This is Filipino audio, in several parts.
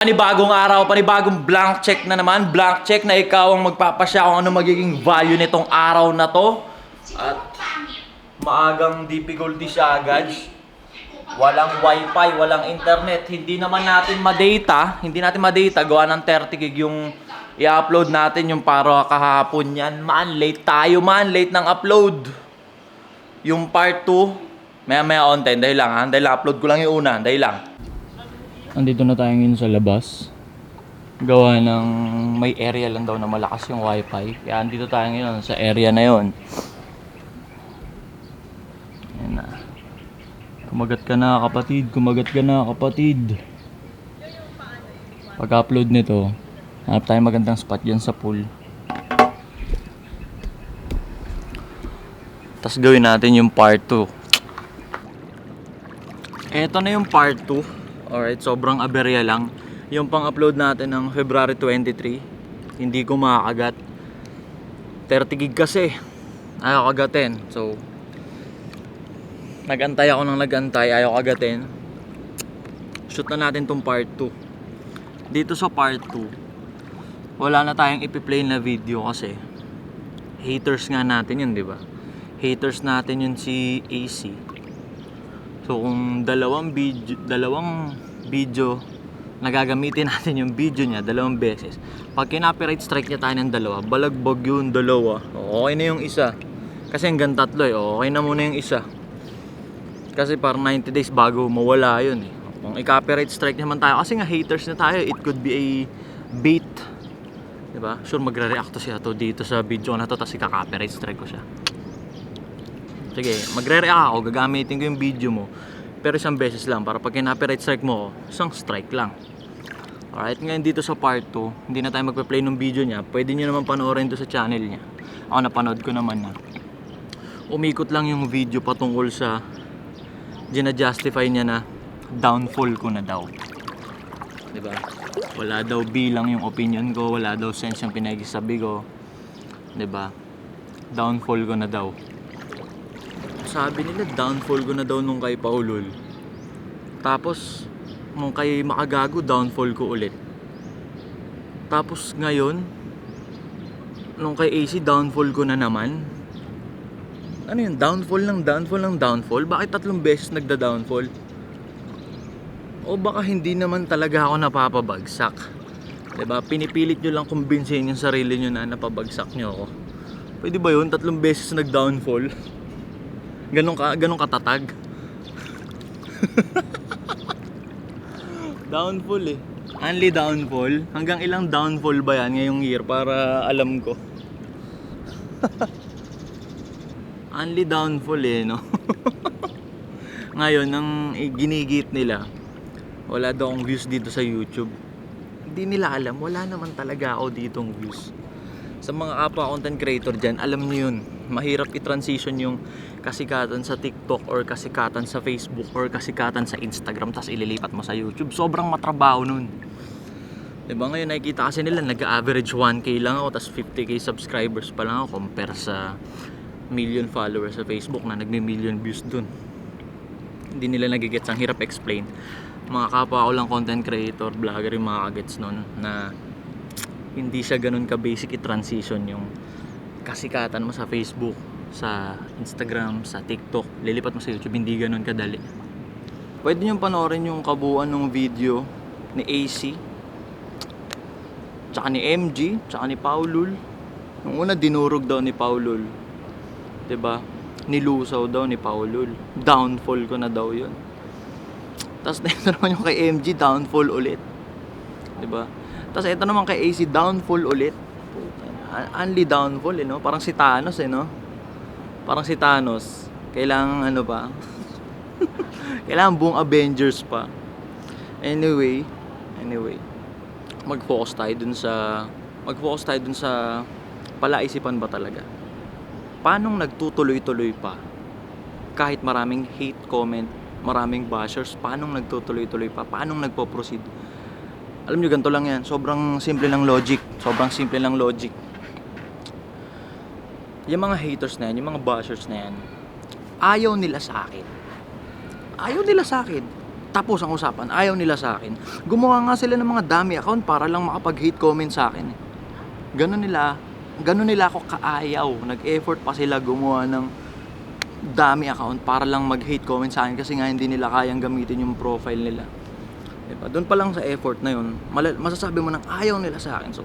Panibagong araw, panibagong blank check na naman. Blank check na ikaw ang magpapasya kung ano magiging value nitong araw na to. At maagang difficulty siya agad. Walang wifi, walang internet. Hindi natin ma-data. Gawa ng 30 gig yung i-upload natin yung para kahapon yan. Late tayo late ng upload. Yung part 2, maya onten, dahil lang upload ko lang yung una, dahil lang. Andito na tayo ngayon sa labas. Gawa ng may area lang daw na malakas yung wifi. Kaya andito tayo ngayon sa area na yon. Ayan na. Kumagat ka na kapatid. Pag-upload nito, hanap tayo magandang spot dyan sa pool. Tapos gawin natin yung part 2. Eto na yung part 2. Alright, sobrang aberya lang. Yung pang-upload natin ng February 23, hindi ko makakagat. 30 gig kasi. Ayaw kagatin. So, nagantay ako ayaw kagatin. Shoot na natin tong part 2. Dito sa part 2, wala na tayong ipi-play na video kasi haters nga natin yun, di ba? Haters natin yun si AC. So kung dalawang video nagagamitin natin yung video niya dalawang beses, pag kinopyright strike niya tayo ng dalawa, balagbag yung dalawa. Okay na yung isa. Kasi hanggang 3 okay na muna yung isa. Kasi para 90 days bago mawala yun eh. Kung i-copyright strike naman tayo, kasi nga haters na tayo, it could be a bait. Diba? Sure magre-react to siya dito sa video na to, tapos i-copyright strike ko siya. Sige, magre-react ako, gagamitin ko yung video mo. Pero isang beses lang, para pag kina-copyright strike mo, isang strike lang. Alright, ngayon dito sa part 2, hindi na tayo magpa-play ng video niya. Pwede nyo naman panoorin to sa channel niya. Ako napanood ko naman na. Umikot lang yung video patungkol sa gina-justify niya na downfall ko na daw. Diba? Wala daw bilang yung opinion ko, wala daw sense yung pinagsasabi ko. Diba? Downfall ko na daw. Sabi nila downfall ko na daw nung kay Paulol. Tapos nung kay Makagago, downfall ko ulit. Tapos ngayon nung kay AC, downfall ko na naman. Ano yun? Downfall. Bakit 3 beses nagda-downfall? O baka hindi naman talaga ako napapabagsak. Diba? Pinipilit nyo lang kumbinsihin yung sarili nyo na napabagsak nyo ako. Pwede ba yun? 3 beses nag-downfall? Ganong katatag. Downfall eh. Only downfall. Hanggang ilang downfall ba yan ngayong year para alam ko? Only downfall eh, no? Ngayon, ang ginigit nila, wala daw akong views dito sa YouTube. Hindi nila alam, wala naman talaga ako ditong views. Sa mga kapwa content creator dyan, alam nyo yun. Mahirap i-transition yung kasikatan sa TikTok or kasikatan sa Facebook or kasikatan sa Instagram tas ililipat mo sa YouTube. Sobrang matrabaho nun. Diba ngayon nakikita kasi nila nag-average 1K lang ako tas 50K subscribers pa lang ako compare sa million followers sa Facebook na nagme-million views dun. Hindi nila nagigets, ang hirap explain. Mga kapwa ko lang content creator, vlogger yung mga kagets nun na hindi siya ganun ka-basic i-transition yung kasikatan mo sa Facebook, sa Instagram, sa TikTok, lilipat mo sa YouTube, hindi ganun kadali. Pwede nyo panoorin yung kabuuan ng video ni AC, tsaka ni MG, tsaka ni Paulol. Nung una dinurog daw ni Paulol, diba? Nilusaw daw ni Paulol. Downfall ko na daw yun. Tapos ito naman yung kay MG, downfall ulit, diba? Tapos ito naman kay AC, downfall ulit. Only downfall, no? Parang si Thanos, no? Parang si Thanos. Kailangan ano pa? Kailangan buong Avengers pa. Anyway, mag-focus tayo dun sa palaisipan ba talaga. Paanong nagtutuloy-tuloy pa? Kahit maraming hate comment, maraming bashers, paanong nagtutuloy-tuloy pa? Paanong nagpo-proceed? Alam nyo, ganito lang yan. Sobrang simple lang logic. Yung mga haters na yan, yung mga bashers na yan, ayaw nila sa akin. Tapos ang usapan, ayaw nila sa akin. Gumawa nga sila ng mga dummy account para lang makapag-hate comment sa akin. Ganun nila ako kaayaw. Nag-effort pa sila gumawa ng dummy account para lang mag-hate comment sa akin kasi nga hindi nila kayang gamitin yung profile nila. Diba? Doon pa lang sa effort na yun, masasabi mo nang ayaw nila sa akin. So,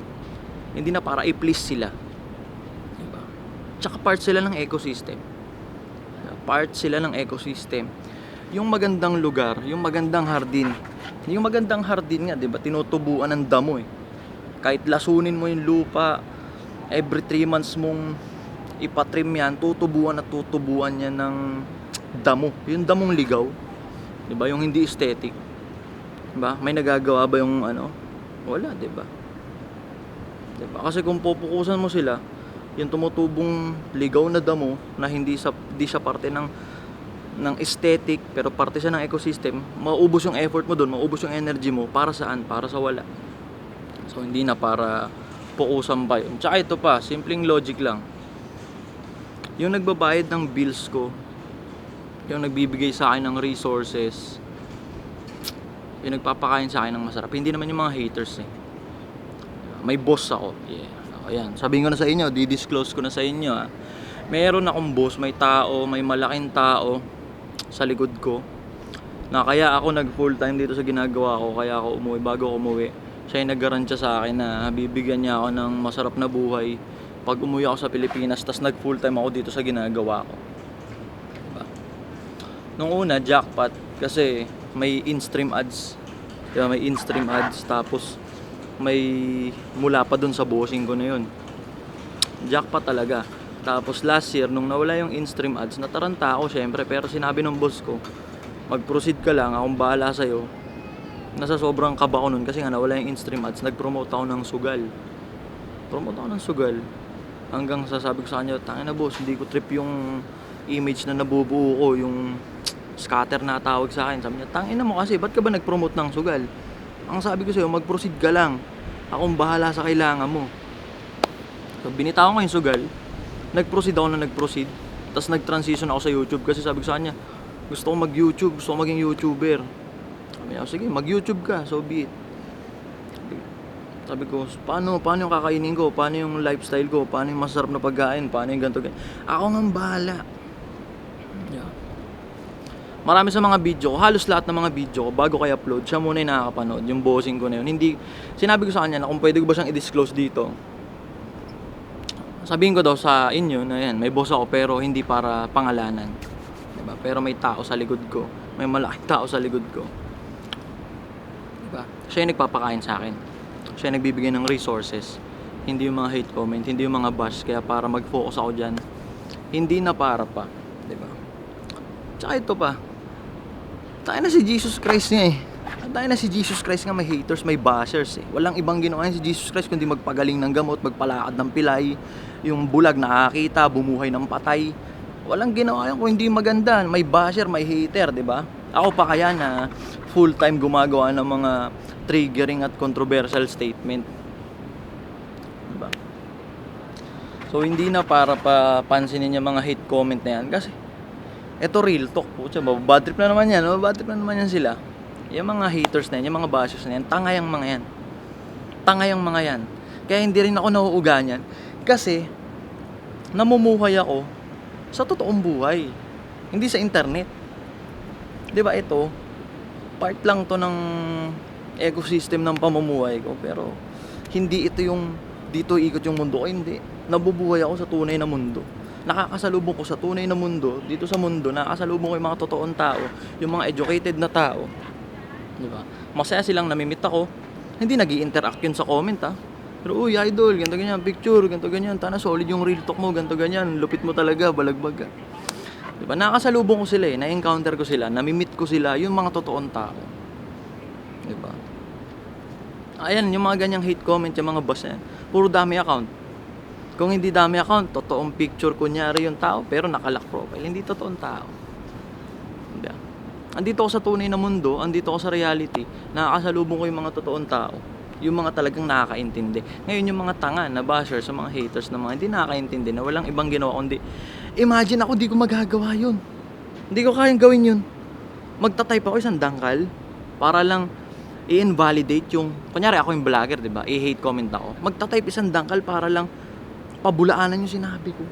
hindi na para i-please sila. Diba? Tsaka part sila ng ecosystem. Diba? Part sila ng ecosystem. Yung magandang lugar, yung magandang hardin. Yung magandang hardin nga, 'di ba? Tinutubuan ng damo eh. Kahit lasunin mo yung lupa, every 3 months mong ipatrim yan, tutubuan at tutubuan yan ng damo. Yung damong ligaw, 'di ba? Yung hindi aesthetic. 'Di ba? May nagagawa ba yung ano? Wala, 'di ba? 'Di ba? Kasi kung pupukusan mo sila, yung tumutubong ligaw na damo na hindi siya parte ng aesthetic pero parte siya ng ecosystem, mauubos yung effort mo doon, mauubos yung energy mo para saan? Para sa wala. So hindi na para pukusan pa yun. Tsaka ito pa, simpleng logic lang. Yung nagbabayad ng bills ko, yung nagbibigay sa akin ng resources, yung nagpapakain sa akin ng masarap, hindi naman yung mga haters eh. May boss ako. Yeah. Ayan. Sabihin ko na sa inyo, di-disclose ko na sa inyo ah. Meron akong boss, may tao, may malaking tao sa likod ko na kaya ako nag full time dito sa ginagawa ko, kaya ako umuwi. Bago ako umuwi, siya yung nag-garantiya sa akin na bibigyan niya ako ng masarap na buhay pag umuwi ako sa Pilipinas, tas nag full time ako dito sa ginagawa ko. Diba? Nung una, jackpot kasi may in-stream ads, diba? May in-stream ads, tapos may mula pa dun sa bossing ko na yun. Jackpot talaga. Tapos last year, nung nawala yung in-stream ads, nataranta ako syempre. Pero sinabi ng boss ko, mag-proceed ka lang, akong bahala sa'yo. Nasa sobrang kaba ko nun kasi nga nawala yung in-stream ads. Nag-promote ako ng sugal. Hanggang sasabi ko sa kanya, tangina boss, hindi ko trip yung image na nabubuo ko, yung scatter na tawag sa akin. Sabi niya, tangina mo kasi, ba't ka ba nag-promote ng sugal? Ang sabi ko sa'yo, mag-proceed ka lang. Akong bahala sa kailangan mo. So, binitawan ko yung sugal. Nag-proceed. Tapos nag-transition ako sa YouTube kasi sabi ko sa kanya, gusto ko mag-YouTube, gusto ko maging YouTuber. Sabi niya, sige, mag-YouTube ka, so be it. Sabi ko, paano yung kakainin ko? Paano yung lifestyle ko? Paano yung masarap na pagkain? Paano yung ganito? Ako nang bahala. Yeah. Marami sa mga video ko, halos lahat ng mga video ko, bago kayo upload, siya muna yung nakakapanood, yung bossing ko na yun. Hindi, sinabi ko sa kanya na kung pwede ko ba siyang i-disclose dito. Sabihin ko daw sa inyo na yan, may boss ako pero hindi para pangalanan. Diba? Pero may tao sa likod ko. May malaking tao sa likod ko. Diba? Siya yung nagpapakain sa akin. Siya yung nagbibigay ng resources. Hindi yung mga hate comment, hindi yung mga bash. Kaya para mag-focus ako dyan, hindi na para pa. Diba? Tsaka ito pa. Tayo na si Jesus Christ niya eh. Tayo na si Jesus Christ nga may haters, may bashers eh. Walang ibang ginawa si Jesus Christ kundi magpagaling ng gamot, magpalakad ng pilay, yung bulag nakakita, bumuhay ng patay. Walang ginawa yun kung hindi maganda. May basher, may hater, di ba? Ako pa kaya na full time gumagawa ng mga triggering at controversial statement. Di ba? So hindi na para pansinin yung mga hate comment na yan kasi eto real talk po. Bad trip na naman yan. Bad trip na naman yan sila. Yung mga haters na yan, yung mga bashers na yan, tanga yung mga yan. Kaya hindi rin ako nauuga niyan. Kasi, namumuhay ako sa totoong buhay. Hindi sa internet. Diba ito, part lang to ng ecosystem ng pamumuhay ko. Pero, hindi ito yung, dito ikot yung mundo ko. Hindi. Nabubuhay ako sa tunay na mundo. Nakakasalubong ko sa tunay na mundo. Dito sa mundo, nakakasalubong ko yung mga totoong tao. Yung mga educated na tao. Diba? Masaya silang namimit ako. Hindi nag-i-interact yun sa comment ha. Pero uy idol, ganto ganyan, picture, ganto ganyan, tana solid yung real talk mo, ganto ganyan, lupit mo talaga, balagbag ka. Diba? Nakasalubong ko sila eh, na-encounter ko sila, namimit ko sila, yung mga totoong tao. Diba? Ayan, yung mga ganyang hate comment, yung mga boss na yan, puro dami account. Kung hindi dami account, totoong picture kunyari yung tao, pero nakalock profile, hindi totoong tao. Diba? Andito ako sa tunay na mundo, andito ako sa reality, nakakasalubong ko yung mga totoong tao. Yung mga talagang nakakaintindi. Ngayon yung mga tanga na bashers, sa mga haters na mga hindi nakakaintindi, na walang ibang ginawa kundi, imagine ako di ko magagawa yun. Hindi ko kayang gawin yun. magta-type ako isang dangkal para lang i-invalidate yung, kunyari ako yung vlogger, di ba? I-hate comment ako. Magta-type isang dangkal para lang pabulaanan yung sinabi ko.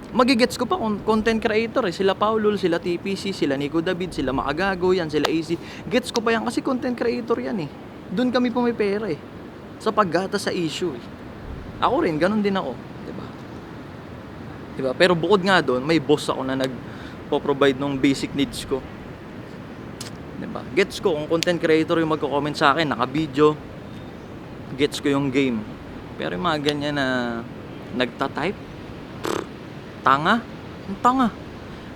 Magigets ko pa kung content creator eh. Sila Paulul, sila TPC, sila Nico David, sila Makagago, yan, sila AC. Gets ko pa yan kasi content creator yan eh. Doon kami pumipera eh. Sa paggata sa issue eh. Ako rin, ganun din ako. Diba? Diba? Pero bukod nga doon, may boss ako na nagpo-provide ng basic needs ko. Diba? Gets ko kung content creator yung magko-comment sa akin, naka-video. Gets ko yung game. Pero yung mga ganyan na nagta-type, tanga? Ang tanga.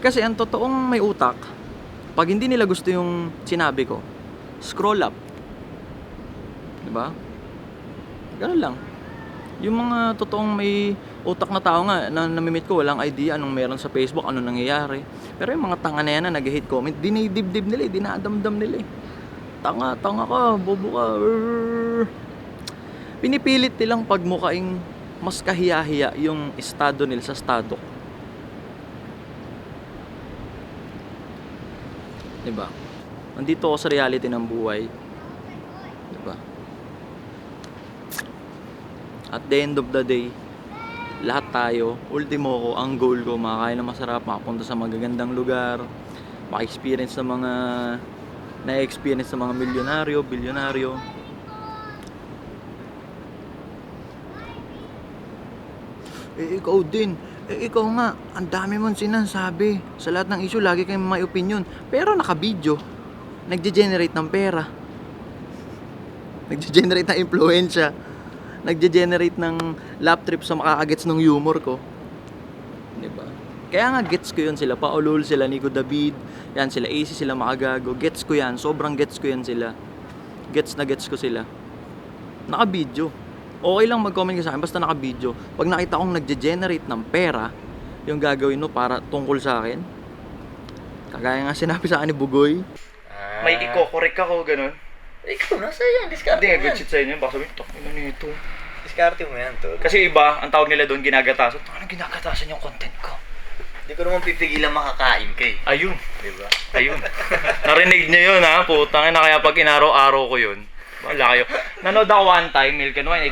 Kasi ang totoong may utak, pag hindi nila gusto yung sinabi ko, scroll up. Diba? Ganun lang. Yung mga totoong may utak na tao nga na namimit ko, walang idea anong meron sa Facebook, anong nangyayari. Pero yung mga tanga na yan na nag-hate comment, dinidibdib nila, dinadamdam nila eh. Tanga ka, bobo ka. Pinipilit nilang pagmukaing mas kahiya-hiya yung estado nila sa estado ko. Diba? Nandito ako sa reality ng buhay. Diba? At the end of the day, lahat tayo, ultimo ko, ang goal ko, makakain ng masarap, makapunta sa magagandang lugar, maka-experience ng mga na-experience ng mga milyonaryo, bilyonaryo. Ikaw din. Ikaw nga, ang dami mong sinasabi. Sa lahat ng issue, lagi kayong may opinion. Pero naka-video, nagge-generate ng pera. Nagge-generate ng influensya. Nagge-generate ng lap trip sa makakagets ng humor ko. Diba? Kaya nga gets ko yun, sila Paulul, sila Nico David, yan, sila AC, sila Makagago. Gets ko yan, sobrang gets ko yan sila. Gets na gets ko sila. Naka-video. Okay lang mag-comment ka sa akin, basta naka-video. Pag nakita kong nagge-generate ng pera, yung gagawin mo para tungkol sa akin. Kagaya nga sinabi sa akin ni Bugoy. May i-correct ako, ganun. Ikaw, nasa yan. Diskarte Hindi, mo good yan. shit sa inyo. Baka sabihin, ina nito. Diskarte mo yan, tol. Kasi iba, ang tawag nila doon, ginagatasan. Anong ginagatasan yung content ko? Hindi ko naman pipigilan makakain kay. Ayun. Diba? Ayun. Narinig nyo yun ha, putang na kaya pag inaraw-araw ko yun. Wala kayo. Nanood ako one time, Milk and Wine,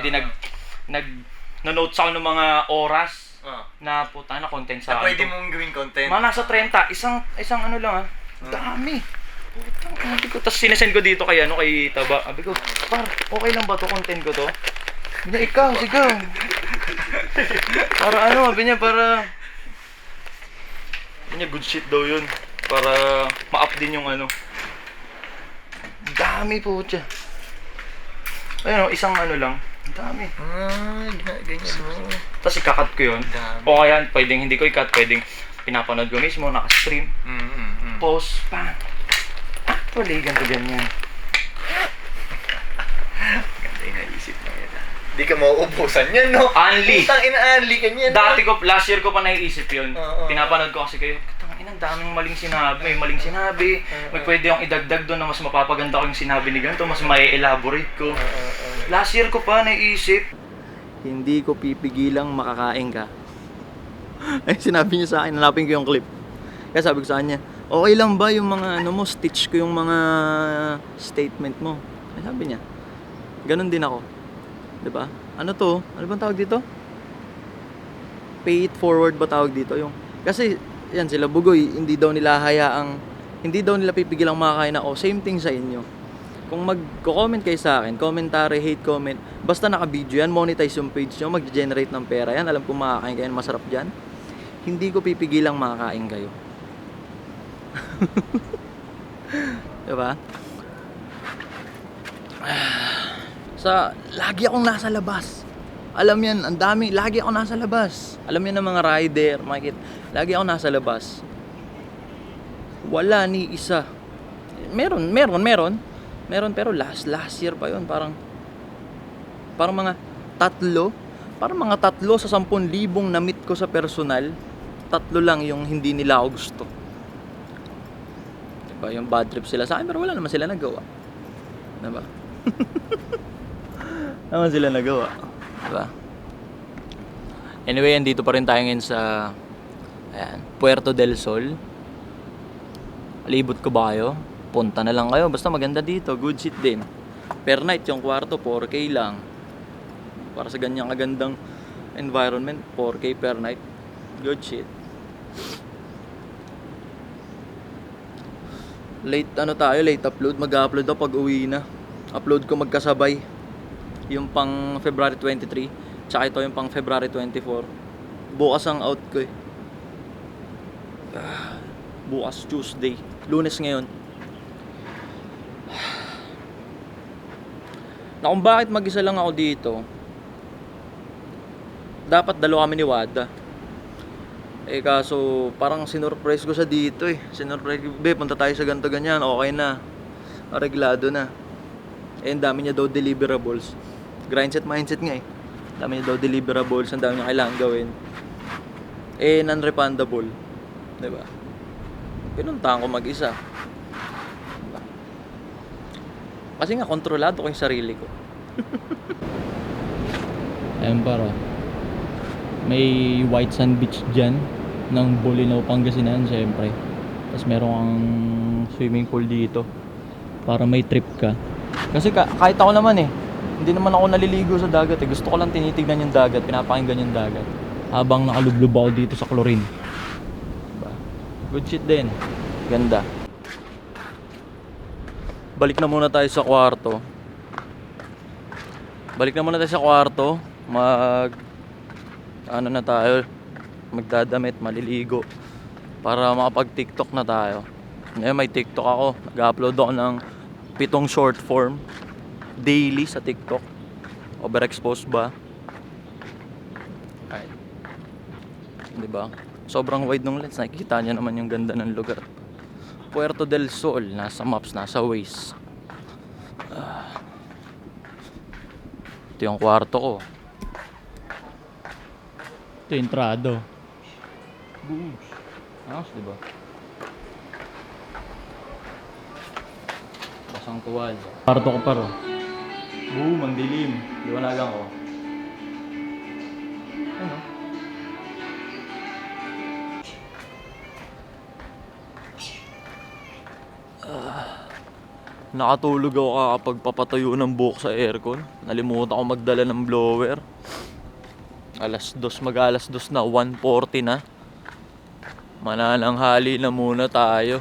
nanonotes ako ng mga oras na putang na content sa Na akin. pwede mong gawin content. Mga nasa 30, isang ano lang ha. Dami. Putang, sabi ko. Tapos sinesend ko dito kay Taba. Sabi ko, par, okay lang ba to content ko to? Sabi niya, ikaw, sigaw. Para sabi niya, sabi niya, good shit daw yun. Para ma-up din yung Dami po siya. Ayun, isang lang. Ang dami. Ganyan mo. Tapos ikakat ko yun. Dami. O kaya, pwedeng hindi ko ikat, pwedeng pinapanood ko mismo, naka-stream. Post, pa. Actually, ganito ganyan. Ganda yung naisip mo yan. Hindi ka mauubusan yan, no? Unli. Putang ina-unli ka niyan. Dati ko, last year ko pa naiisip yun. Oo. Pinapanood ko kasi kayo, ang daming maling sinabi. May maling sinabi. May pwede yung idagdag doon na mas mapapaganda ko yung sinabi ni ganito, mas mai-elaborate ko. Last year ko pa naiisip. Hindi ko pipigilang makakain ka. Ay, sinabi niya sa akin, hanapin ko yung clip. Kaya sabi ko sa kanya, okay lang ba yung mga mo, stitch ko yung mga statement mo. Ay, sabi niya, ganun din ako. Diba? Ano to? Ano bang tawag dito? Pay it forward ba tawag dito? Kasi, yan sila Bugoy, hindi daw nila pipigilang makakain ako. Same thing sa inyo. Kung mag-comment kayo sa akin, commentary, hate comment, basta naka-video yan, monetize yung page nyo, mag-generate ng pera yan, alam kong makakain kayo, masarap dyan. Hindi ko pipigilang makakain kayo. Diba? Lagi akong nasa labas. Alam yan, ang dami, lagi ako nasa labas. Alam yan ng mga rider, lagi ako nasa labas. Wala ni isa. Meron pero last year pa yun, parang mga tatlo sa 10,000 na meet ko sa personal, 3 lang yung hindi nila ako gusto. Diba, yung bad trip sila sa akin, pero wala naman sila nagawa. Diba? Naman sila nagawa. Diba? Anyway, andito pa rin tayo ngayon sa Puerto del Sol. Palibot ko ba kayo? Punta na lang kayo. Basta maganda dito. Good shit din. Per night yung kwarto, 4K lang. Para sa ganyang kagandang environment, 4K per night. Good shit. Late late upload. Mag-upload ako pag uwi na. Upload ko magkasabay. Yung pang February 23. Tsaka ito yung pang February 24. Bukas ang out ko eh. Bukas Tuesday. Lunes ngayon. Na kung bakit mag-isa lang ako dito, dapat dalawa kami ni Wada. Eh kaso parang sinurprise ko siya dito eh. Sinurprise ko, be, punta tayo sa ganito ganyan, okay na. Areglado na. Eh ang dami niya daw deliverables. Grindset mindset nga eh. Ang dami niya daw deliverables, ang dami niya kailangan gawin. Eh non-refundable. Diba? Pinuntahan ko mag-isa. Kasi nga, kontrolado ko yung sarili ko. Ayan para. May white sand beach dyan ng Bolinao, Pangasinan, syempre. Tapos meron kang swimming pool dito para may trip ka. Kasi kahit ako naman eh, hindi naman ako naliligo sa dagat eh. Gusto ko lang tinitignan yung dagat, pinapakinggan yung dagat. Habang nakalublob ako dito sa chlorine. Diba? Good shit din. Ganda. Balik na muna tayo sa kwarto. Ano na tayo, magdadamit, maliligo para makapag-TikTok na tayo. Ngayon may TikTok ako. Nag-upload ako ng 7 short form daily sa TikTok. Overexposed ba? Ay. 'Di ba? Sobrang wide ng lens. Nakikita niyo naman yung ganda ng lugar. Puerto del Sol, nasa maps, nasa Waze. Ito yung kwarto ko. Ito yung entrado. Boom. Ayos, diba? Basang tuwal. Kwarto ko paro. Boom, ang dilim. Liwanagan ko. Ano? Nakatulog ako kapag papatayo ng buhok sa aircon. Nalimutan ko magdala ng blower. Alas 2, mag-alas 2 na, 1:40 na. Manananghali na muna tayo.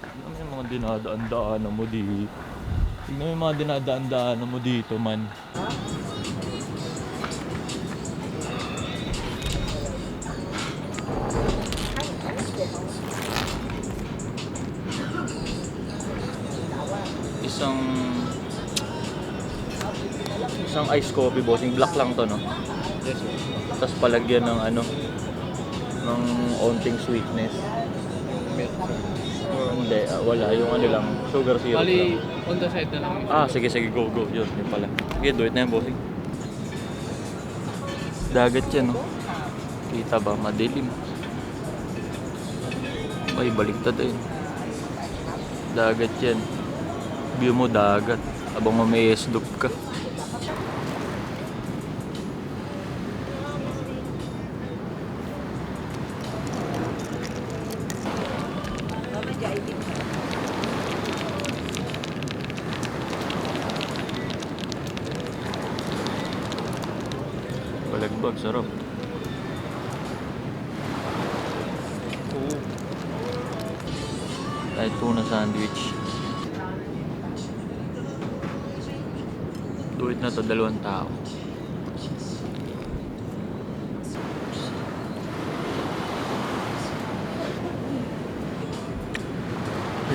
Tignan mo yung mga dinadaan-daanan mo dito. Tignan mo yung mga dinadaan-daanan mo dito, man. Isang iced coffee, bossing. Black lang to, no? Yes, sir. Tapos palagyan ng ng onting sweetness. Milk, sir. Hindi, wala. Yung lang, sugar syrup Bali, lang. on the side na lang. Sige, go. Yun pala. Sige, do it na yan, bossing. Dagat yan, no? Kita ba? Madilim. Ay, baliktad eh. Dagat yan. View mo dagat. Habang may-esdop ka. Balagbag, sarap. Kahit tuna sandwich. Do it na to, 2 tao.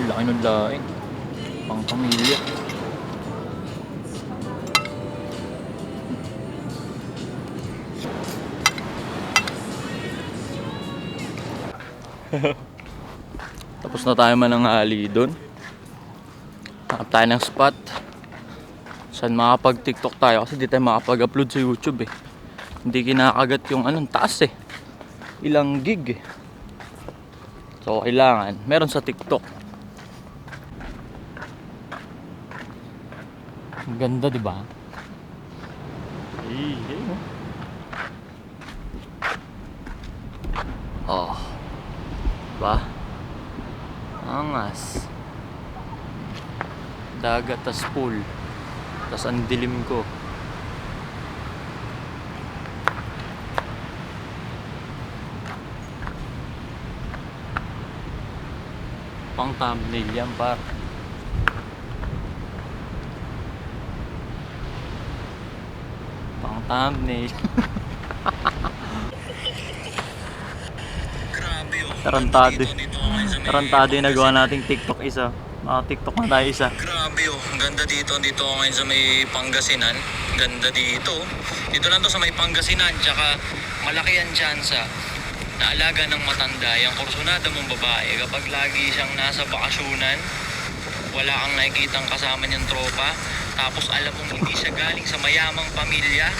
Laki ng laing. Pang pamilya. Tapos na tayo mananghali doon. Hanap tayo ng spot saan makapag-TikTok tayo kasi di tayo makapag-upload sa YouTube eh. Hindi kinakagat yung taas eh. Ilang gig eh. So kailangan meron sa TikTok. Ang ganda, di ba? Oh. Diba? Angas. Dagat tas pool. Tas ang dilim ko. Pang thumbnail yan par. Pang thumbnail. Grabe oh. Tarantado. Dito ako ngayon sa may- Tarantado yung nagawa nating TikTok isa. TikTok na tayo isa. Grabe oh, ang ganda dito. Dito ako ngayon sa may Pangasinan. Ganda dito. Dito lang to sa may Pangasinan. Tsaka malaki ang tsansa na alaga ng matanda. Yung kursunada mong babae. Kapag lagi siyang nasa bakasyonan, wala kang nakikitang kasama niyang tropa. Tapos alam mong hindi siya galing sa mayamang pamilya.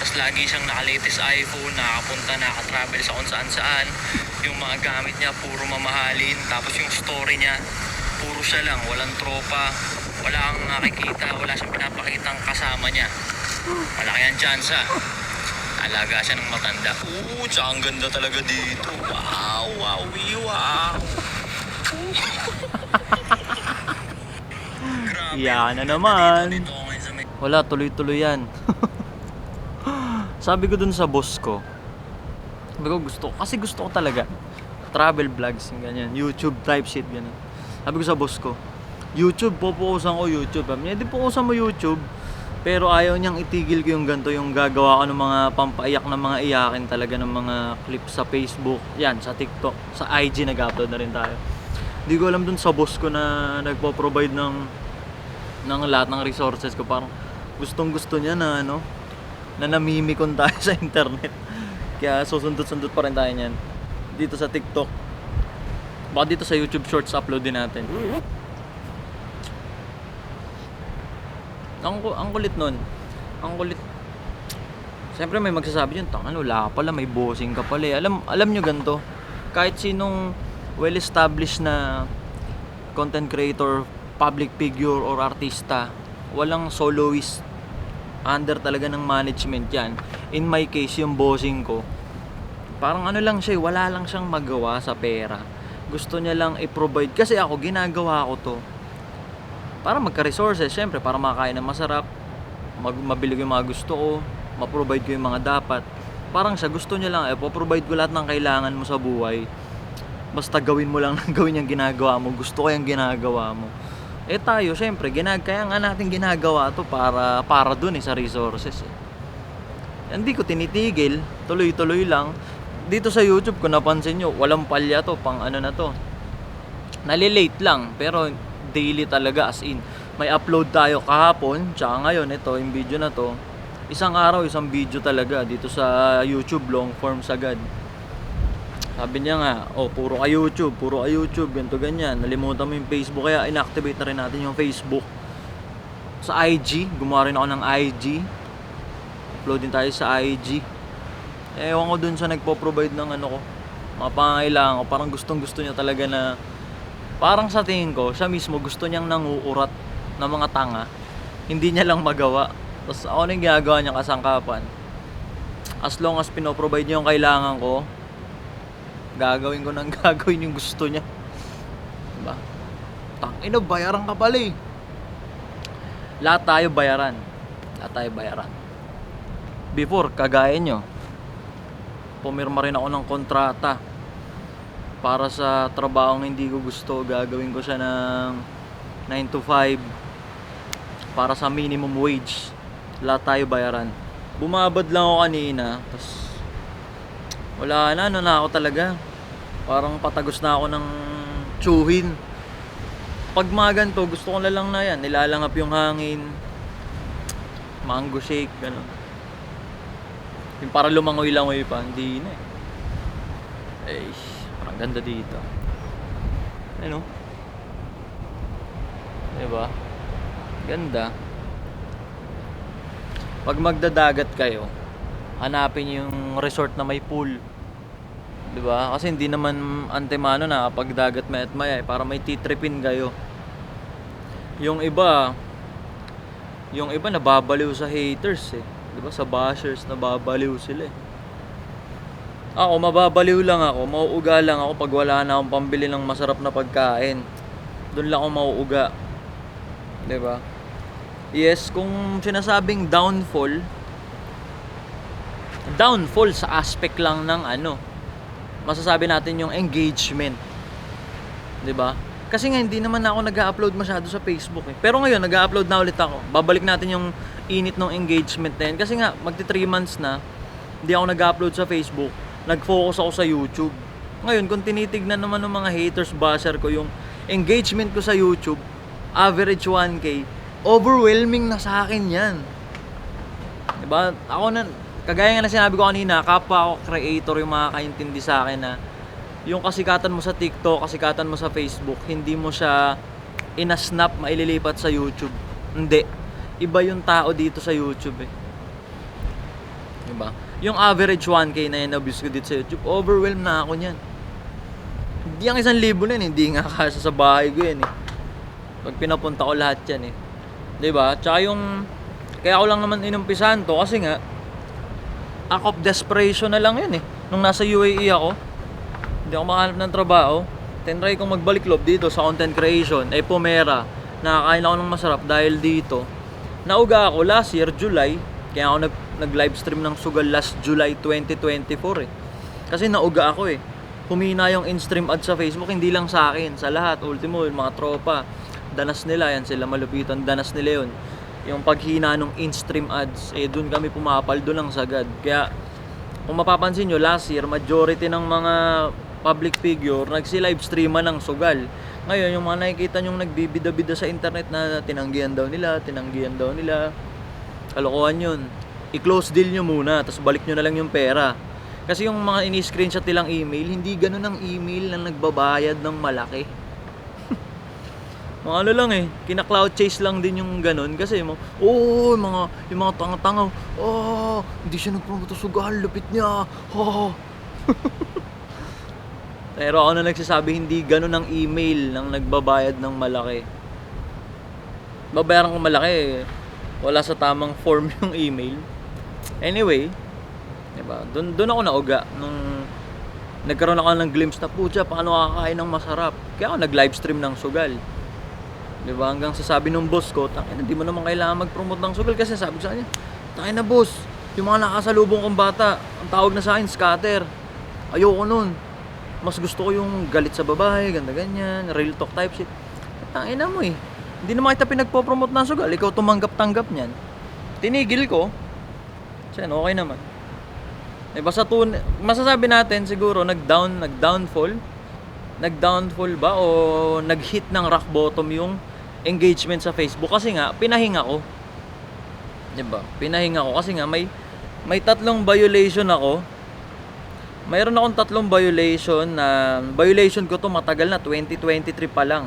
Tapos lagi siyang naka-latest iPhone, nakapunta, naka-travel sa kung saan-saan. Yung mga gamit niya, puro mamahalin. Tapos yung story niya, puro siya lang, walang tropa, wala kang nakikita, wala siyang pinapakitang kasama niya. Malaki ang tsansa. Alaga siya ng matanda. Tsaka ang ganda talaga dito. Wow, wow, wow. Grabe. Iyakan na naman. Dito ako ngayon sa may... Wala, tuloy-tuloy yan. Sabi ko dun sa boss ko, sabi ko gusto ko talaga travel vlogs, yung ganyan, YouTube type shit, ganyan. Sabi ko sa boss ko, YouTube, pupukusan ko YouTube. Sabi niya, di pukusan mo YouTube. Pero ayaw niyang itigil ko yung ganito, yung gagawa ko ng mga pampaiyak na mga iyakin talaga ng mga clips sa Facebook, yan, sa TikTok, sa IG nag-upload na rin tayo. Di ko alam dun sa boss ko na nagpo-provide ng lahat ng resources ko, parang gustong gusto niya na na namimikon tayo sa internet. Kaya susundot-sundot pa rin tayo niyan. Dito sa TikTok. Baka dito sa YouTube Shorts upload din natin. Ang kulit nun. Ang kulit. Siyempre may magsasabi yun, wala ka pala, may bossing ka pala eh. Alam nyo ganito, kahit sinong well-established na content creator, public figure, or artista, walang soloist. Under talaga ng management yan. In my case, yung bossing ko, parang lang siya, wala lang siyang magawa sa pera. Gusto niya lang i-provide. Kasi ako, ginagawa ko to para magka-resources, syempre, para makakain ng masarap, mabili ko yung mga gusto ko, ma-provide ko yung mga dapat. Parang siya, gusto niya lang, po-provide ko lahat ng kailangan mo sa buhay. Basta gawin mo lang ng gawin yung ginagawa mo. Gusto ko yung ginagawa mo. Tayo, syempre, kaya nga natin ginagawa to para dun sa resources. Hindi ko tinitigil, tuloy-tuloy lang. Dito sa YouTube, kung napansin nyo, walang palya to, pang na to. Nalilate lang, pero daily talaga, as in. May upload tayo kahapon, tsaka ngayon, ito, yung video na to. Isang araw, isang video talaga, dito sa YouTube, long form sagad. Sabi niya nga, puro ka YouTube, ganito ganyan. Nalimutan mo yung Facebook, kaya inactivate na rin natin yung Facebook. Sa IG, gumawa rin ako ng IG. Upload din tayo sa IG. Ewan ko dun sa nagpo-provide ng ko, mga pangangailangan ko. Parang gustong-gusto niya talaga na, parang sa tingin ko, siya mismo gusto niyang nanguurat ng mga tanga. Hindi niya lang magawa. Tapos ako na yung ginagawa niya kasangkapan. As long as pinoprovide niya yung kailangan ko, gagawin ko nang gagawin yung gusto niya. Diba? Tangina, bayaran ka pala eh. Lahat tayo bayaran. Before, kagaya nyo, pumirma rin ako ng kontrata para sa trabahong hindi ko gusto. Gagawin ko siya ng 9 to 5 para sa minimum wage. Lahat tayo bayaran. Bumabad lang ako kanina, tapos wala na, na ako talaga. Parang patagos na ako ng tsuhin. Pag mga ganito, gusto ko na lang na yan. Nilalangap yung hangin. Mango shake, gano'n. Yung para lumangoy-langoy pa, hindi na eh. Parang ganda dito. Ano? Diba? Ganda. Pag magdadagat kayo, hanapin yung resort na may pool. Diba? Kasi hindi naman antemano na kapag dagat may at maya para may titripin kayo. Yung iba nababaliw sa haters eh. Diba? Sa bashers nababaliw sila eh. Ako, mababaliw lang ako, mauuga lang ako pag wala na akong pambili ng masarap na pagkain. Doon lang ako mauuga. 'Di ba? Yes, kung sinasabing downfall sa aspect lang ng masasabi natin yung engagement. 'Di ba? Kasi nga hindi naman ako nag-upload masyado sa Facebook eh. Pero ngayon nag-upload na ulit ako. Babalik natin yung init ng engagement na yun. Kasi nga magti 3 months na hindi ako nag-upload sa Facebook. Nag-focus ako sa YouTube. Ngayon kung tinitignan naman ng mga haters basher ko yung engagement ko sa YouTube, average 1K, overwhelming na sa akin 'yan. 'Di ba? Ako na kagaya nga na sinabi ko kanina, kapwa ako creator yung makakaintindi sa akin na yung kasikatan mo sa TikTok, kasikatan mo sa Facebook, hindi mo siya ina-snap maililipat sa YouTube. Hindi. Iba yung tao dito sa YouTube eh. Diba? Yung average 1K na in-abuse ko dito sa YouTube, overwhelmed na ako niyan. Hindi ang 1,000 na yun, hindi nga kasya sa bahay ko yan eh. Pag pinapunta ko lahat yan eh. Diba? Tsaka yung, kaya ako lang naman inumpisahan to kasi nga, act of desperation na lang yun eh. Nung nasa UAE ako, hindi ako makahanap ng trabaho, tinry kong magbalik loob dito sa content creation, pumera, nakakain ako ng masarap dahil dito. Nauga ako last year, July, kaya ako nag-livestream ng Sugal last July 2024 eh. Kasi nauga ako eh. Humina yung in-stream ad sa Facebook, hindi lang sa akin, sa lahat. Ultimo, yung mga tropa, danas nila, yan sila malupitan, danas nila yun. Yung paghina ng in-stream ads, dun kami pumapal, dun lang sagad. Kaya, kung mapapansin nyo, last year, majority ng mga public figure, nagsi-livestreaman ng Sugal. Ngayon, yung mga nakikita nyong nagbibida-bida sa internet na tinanggihan daw nila, kalokohan yun. I-close deal nyo muna, tapos balik nyo na lang yung pera. Kasi yung mga ini-screenshot nilang email, hindi ganun ang email na nagbabayad ng malaki. Mga lang eh, kina-cloud chase lang din yung ganun. Kasi yung mga tanga-tanga, hindi siya nagpromote sa Sugal, lupit niya. Pero ako na nagsasabi, hindi ganun ang email ng nagbabayad ng malaki. Babayaran ko malaki, wala sa tamang form yung email. Anyway, diba? Doon ako nauga nung nagkaroon ako ng glimpse na putya, paano kakain ng masarap. Kaya ako nag-livestream ng Sugal. Diba? Hanggang sasabi nung boss ko, tangina, hindi mo naman kailangan mag-promote ng Sugal kasi sabi ko sa kanya, tangina boss, yung mga nakasalubong kong bata, ang tawag na sa akin, scatter. Ayoko nun. Mas gusto ko yung galit sa babae, ganda ganyan, real talk type shit. Tangina mo eh. Hindi naman kita pinagpo-promote ng Sugal, ikaw tumanggap-tanggap niyan. Tinigil ko. Kasi okay naman. Basta masasabi natin siguro nag-downfall ba o nag-hit ng rock bottom yung engagement sa Facebook kasi nga pinahinga ko. 'Di ba? Pinahinga ko kasi nga may 3 violation ako. Mayroon akong 3 violation na violation ko to matagal na, 2023 pa lang.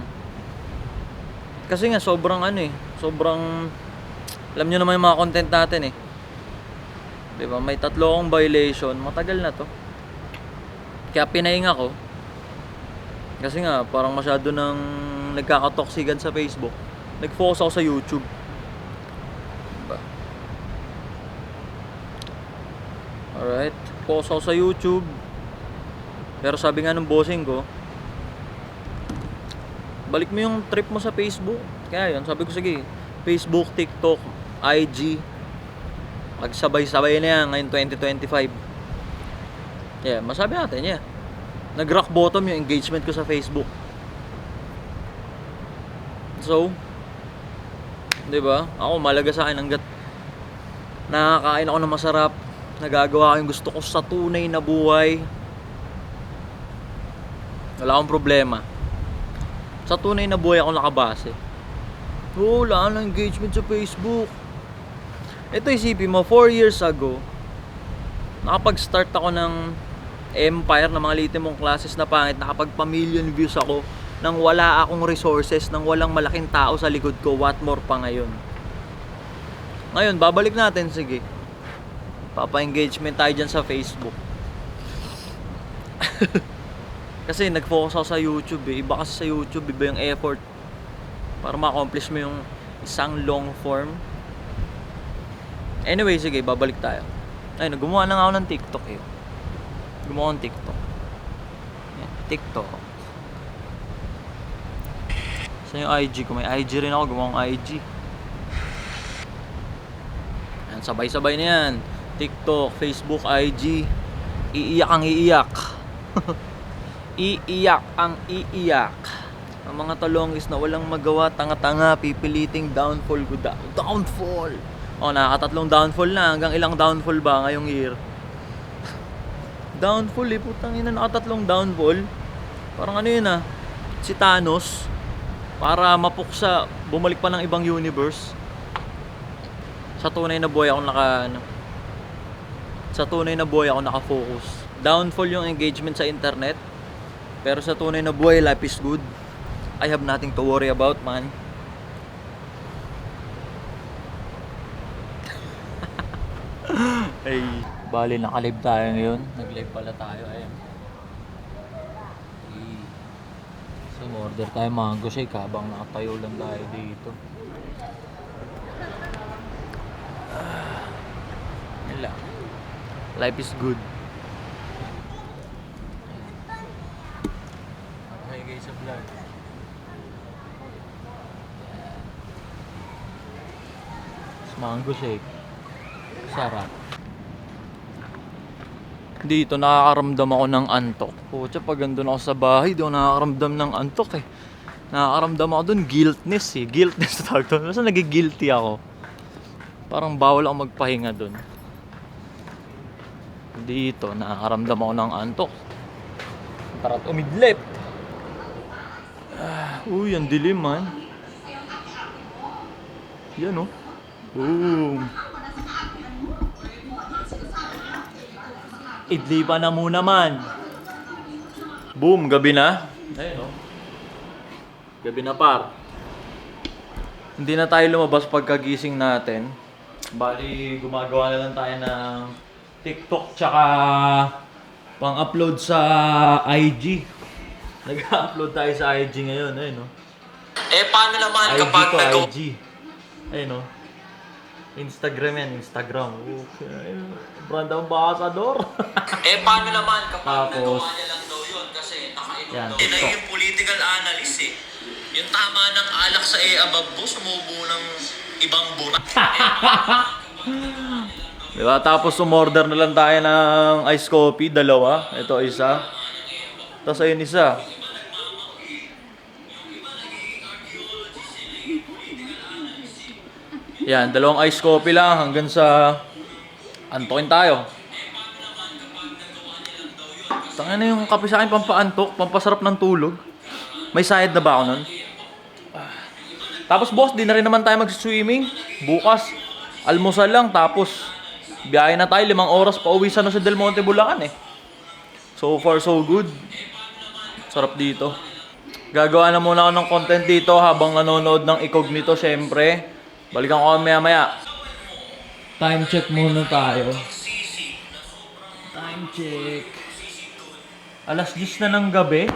Kasi nga sobrang alam niyo naman yung mga content natin eh. 'Di ba? May 3 akong violation, matagal na to. Kaya pinahinga ko. Kasi nga parang masyado nang nagkakatoksigan sa Facebook. Nag-focus ako sa YouTube. Diba? Alright, focus ako sa YouTube. Pero sabi nga ng bossing ko, balik mo yung trip mo sa Facebook. Kaya yun, sabi ko sige, Facebook, TikTok, IG, magsabay-sabay na yan ngayon 2025. Yeah, masabi natin, yeah. Nag-rock bottom yung engagement ko sa Facebook. So, 'di ba? Ako malaga sa akin hangga't nakakain ako ng masarap, nagagawa ko yung gusto ko sa tunay na buhay. Wala akong problema. Sa tunay na buhay ako nakabase. Wala nang engagement sa Facebook. Ito isipin mo, 4 years ago, nakapag-start ako ng empire ng mga litim mong classes na pangit, nakapag-million views ako nang wala akong resources, nang walang malaking tao sa likod ko, what more pa ngayon. Ngayon, babalik natin, sige. Papa-engagement tayo dyan sa Facebook. Kasi nag-focus ako sa YouTube eh. Iba kasi sa YouTube, iba yung effort para ma-accomplish mo yung isang long form. Anyway, sige, babalik tayo. Ay, gumawa na nga ako ng TikTok eh. Gumawa ng TikTok. Yan, TikTok. Saan yung IG ko? May IG rin ako. Gumawa ng IG. Yan, sabay-sabay na yan. TikTok, Facebook, IG. Iiyak ang iiyak. Iiyak ang iiyak. Ang mga talongis na walang magawa, tanga-tanga, pipiliting downfall ko. Downfall! O, nakakatatlong downfall na. Hanggang ilang downfall ba ngayong year? Downfall eh, putang ina, nakatatlong downfall. Parang ano yun ah, si Thanos, para mapuksa, bumalik pa ng ibang universe. Sa tunay na buhay ako naka-focus. Downfall yung engagement sa internet, pero sa tunay na buhay, life is good. I have nothing to worry about, man. Ay, bali naka-live tayo ngayon. Nag-live pala tayo, ayun. So, order tayo mango shake habang nakatayo lang tayo dito. Yan lang. Life is good. Okay guys, sa vlog. Mango shake. Sarap. Dito nakakaramdam ako ng antok. Pucha, pag andun ako sa bahay, di ako nakakaramdam ng antok eh. Nakakaramdam ako dun guiltness eh. Guiltness tawag doon. Basta nagigilty ako. Parang bawal ako magpahinga dun. Dito nakakaramdam ako ng antok. Tara't umidlip. Uy, ang dilim man. Yan oh. Boom. Idlipa na muna man. Boom, gabi na. Ayun oh. Gabi na par. Hindi na tayo lumabas pagkagising natin. Bali, gumagawa na lang tayo ng TikTok tsaka pang-upload sa IG. Nag-upload tayo sa IG ngayon, ayun oh. Paano naman IG kapag to nagawa? IG. Ayun oh. Instagram yan, Instagram. Okay. Brand ambassador. Paano naman kapag Tapos, nagawa niya lang daw yun kasi nakainom yan, daw. TikTok. Yung political analyst eh. Yung tama ng alak sa above mo, sumubo ng ibang burak. Diba? Tapos umorder na lang tayo ng ice coffee, dalawa. Ito isa. Tapos ayun isa. Yan, dalawang ice coffee lang hanggang sa antokin tayo. Tangina na yung kape sa akin, pampaantok, pampasarap ng tulog. May sayad na ba ako nun? Tapos boss, di na rin naman tayo mag-swimming. Bukas, almusal lang, tapos biyahe na tayo, 5 oras pa uwi sa Del Monte, Bulacan eh. So far so good. Sarap dito. Gagawa na muna ako ng content dito habang nanonood ng Incognito, syempre. Balikan ko maya maya. Time check muna tayo. Time check. Alas 10 na ng gabi.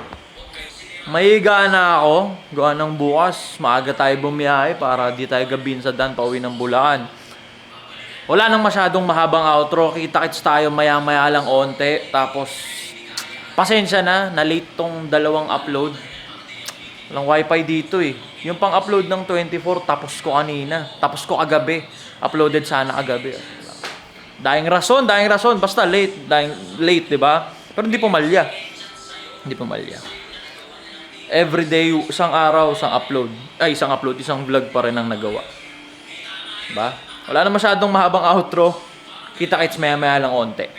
Mahiga na ako. Gawa ng bukas. Maaga tayo bumiyahe para di tayo gabihin sa daan pauwi ng Bulacan. Wala nang masyadong mahabang outro. Kita-kits tayo maya-maya lang onte. Tapos, pasensya na. Na-late tong dalawang upload. Walang wifi dito eh. Yung pang-upload ng 24, tapos ko kanina. Tapos ko kagabi. Uploaded sana kagabi. Daing rason. Basta late. Late, di ba? Pero hindi pumalya. Everyday, isang araw, isang vlog pa rin ang nagawa. Diba? Wala na masyadong mahabang outro. Kita-kits maya-maya lang onte.